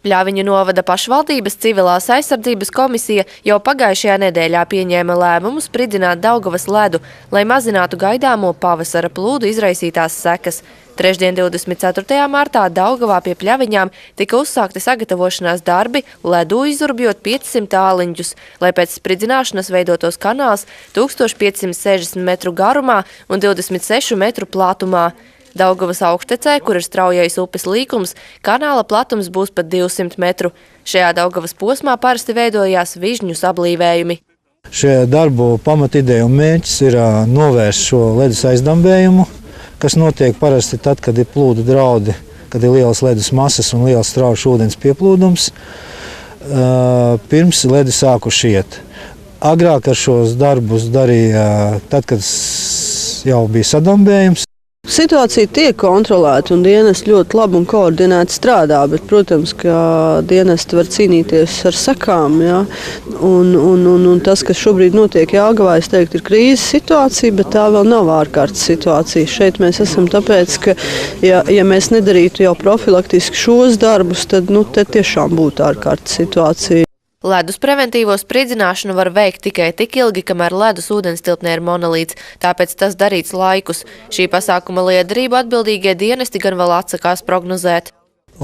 Pļaviņu novada pašvaldības civilās aizsardzības komisija jau pagājušajā nedēļā pieņēma lēmumu spridzināt Daugavas ledu, lai mazinātu gaidāmo pavasara plūdu izraisītās sekas. Trešdien 24. martā Daugavā pie Pļaviņām tika uzsākti sagatavošanās darbi, ledu izurbjot 500 āliņģus, lai pēc spridzināšanas veidotos kanāls 1560 metru garumā un 26 metru platumā. Daugavas augštecē, kur ir straujais upes līkums, kanāla platums būs pat 200 metru. Šajā Daugavas posmā parasti veidojās vižņu sablīvējumi. Šie darbu pamatideja un mērķis ir novērst šo ledus aizdambējumu, kas notiek parasti tad, kad ir plūdu draudi, kad ir lielas ledus masas un liels straušu ūdens pieplūdums, pirms ledus sākuši iet. Agrāk ar šos darbus darīja tad, kad jau bija sadambējums. Situācija tiek kontrolēta un dienesti ļoti labi un koordinēti strādā, bet, protams, ka dienesti var cīnīties ar sekām. Ja? Un tas, kas šobrīd notiek Jelgavā, es teiktu, ir krīzes situācija, bet tā vēl nav ārkārtas situācija. Šeit mēs esam tāpēc, ka, ja mēs nedarītu jau profilaktiski šos darbus, tad te tiešām būtu ārkārtas situācija. Ledus preventīvo spridzināšanu var veikt tikai tik ilgi, kamēr ledus ūdenstilpnē ir monolīts, tāpēc tas darīts laikus. Šī pasākuma liederību atbildīgie dienesti gan vēl atsakās prognozēt.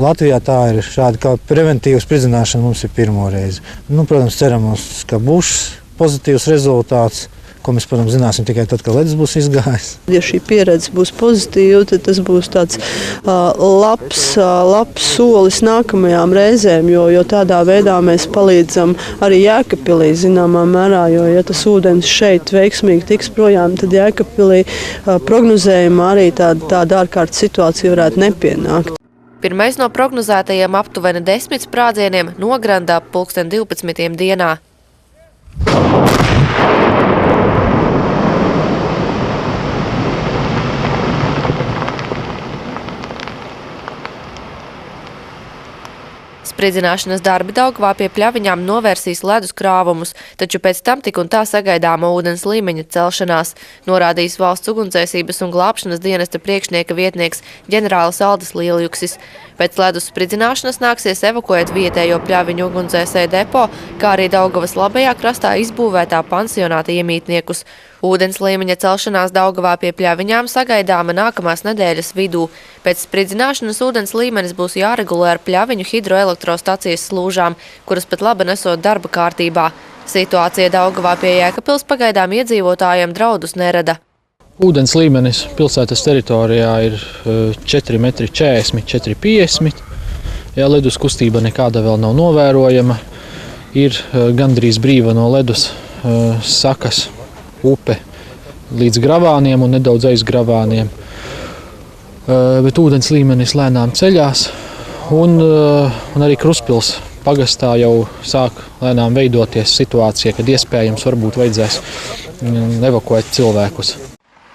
Latvijā tā ir šāda kā preventīva spridzināšana mums ir pirmo reizi. Protams, cerams, ka būs pozitīvs rezultāts, ko mēs, protams, zināsim tikai tad, kad ledus būs izgājis. Ja šī pieredze būs pozitīva, tad tas būs tāds labs solis nākamajām reizēm, jo tādā veidā mēs palīdzam arī Jēkabpilī zināmā mērā, jo ja tas ūdens šeit veiksmīgi tiks projām, tad Jēkabpilī prognozējumā arī tāda ārkārtas situācija varētu nepienākt. Pirmais no prognozētajiem aptuveni 10 sprādzieniem nograndā ap 12. dienā. Spridzināšanas darbi Daugavā pie Pļaviņām novērsīs ledus krāvumus, taču pēc tam tik un tā sagaidāma ūdens līmeņa celšanās, norādījis Valsts ugunsdzēsības un glābšanas dienesta priekšnieka vietnieks ģenerālis Aldis Lieljuksis. Pēc ledus spridzināšanas nāksies evakuēt vietējo Pļaviņu ugunsdzēsēju depo, kā arī Daugavas labajā krastā izbūvētā pansionāta iemītniekus. Ūdens līmeņa celšanās Daugavā pie Pļaviņām sagaidāma nākamās nedēļas vidū. Pēc spridzināšanas ūdens līmenis būs jāregulē ar Pļaviņu hidroelektrostacijas slūžām, kuras pat labi nesot darba kārtībā. Situācija Daugavā pie Jēkabpils pagaidām iedzīvotājiem draudus nerada. Ūdens līmenis pilsētas teritorijā ir 4,40 m, 4,50 m. Ledus kustība nekāda vēl nav novērojama. Ir gandrīz brīva no ledus sakas upe līdz gravāniem un nedaudz aiz gravāniem. Bet ūdens līmenis lēnām ceļās un arī Kruspils pagastā jau sāk lēnām veidoties situācija, kad iespējams varbūt vajadzēs evakuēt cilvēkus.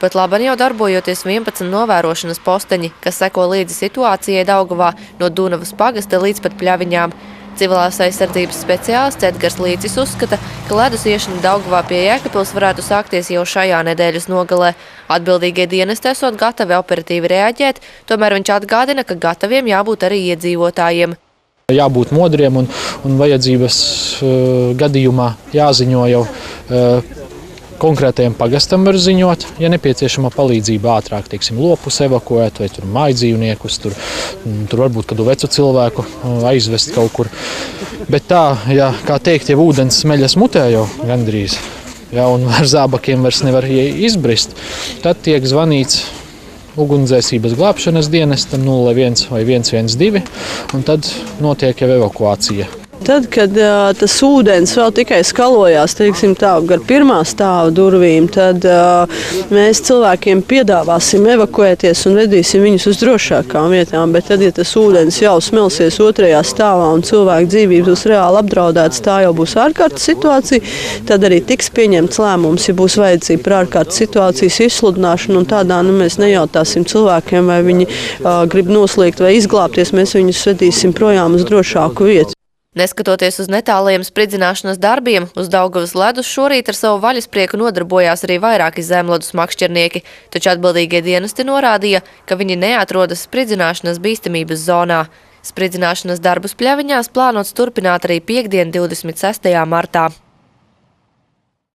Pat labi jau darbojoties 11 novērošanas posteņi, kas seko līdzi situācijai Daugavā no Dunavas pagasta līdz pat Pļaviņām. Civilās aizsardzības speciālists Edgars Līcis uzskata, ka ledus iešana Daugavā pie Jēkabpils varētu sākties jau šajā nedēļas nogalē. Atbildīgie dienesti esot gatavi operatīvi reaģēt, tomēr viņš atgādina, ka gataviem jābūt arī iedzīvotājiem. Jābūt modriem un vajadzības gadījumā jāziņo jau konkrētajam pagastam var ziņot, ja nepieciešama palīdzība ātrāk, lopus evakuēt vai mājdzīvniekus, tur varbūt kādu vecu cilvēku aizvest kaut kur. Bet tā, ja, kā teikt, jau ūdens smeļas mutē jau gandrīz, ja, un ar zābakiem vairs nevar izbrist, tad tiek zvanīts ugunsdzēsības glābšanas dienestam 01 vai 112, un tad notiek jau evakuācija. Tad, kad tas ūdens vēl tikai skalojās, gar pirmā stāva durvīm, tad mēs cilvēkiem piedāvāsim evakuēties un vedīsim viņus uz drošākām vietām. Bet tad, ja tas ūdens jau smelsies otrajā stāvā un cilvēku dzīvības būs reāli apdraudētas, tā jau būs ārkārtas situācija, tad arī tiks pieņemts lēmums, ja būs vajadzība par ārkārtas situācijas izsludināšanu. Un tādā mēs nejautāsim cilvēkiem, vai viņi grib noslēgt vai izglābties, mēs viņus vedīsim projām uz drošāku vietu. Neskatoties uz netālajiem spridzināšanas darbiem, uz Daugavas ledus šorīt ar savu vaļasprieku nodarbojās arī vairāki zemledus makšķernieki, taču atbildīgie dienesti norādīja, ka viņi neatrodas spridzināšanas bīstamības zonā. Spridzināšanas darbus Pļaviņās plānots turpināt arī piektdien, 26. martā.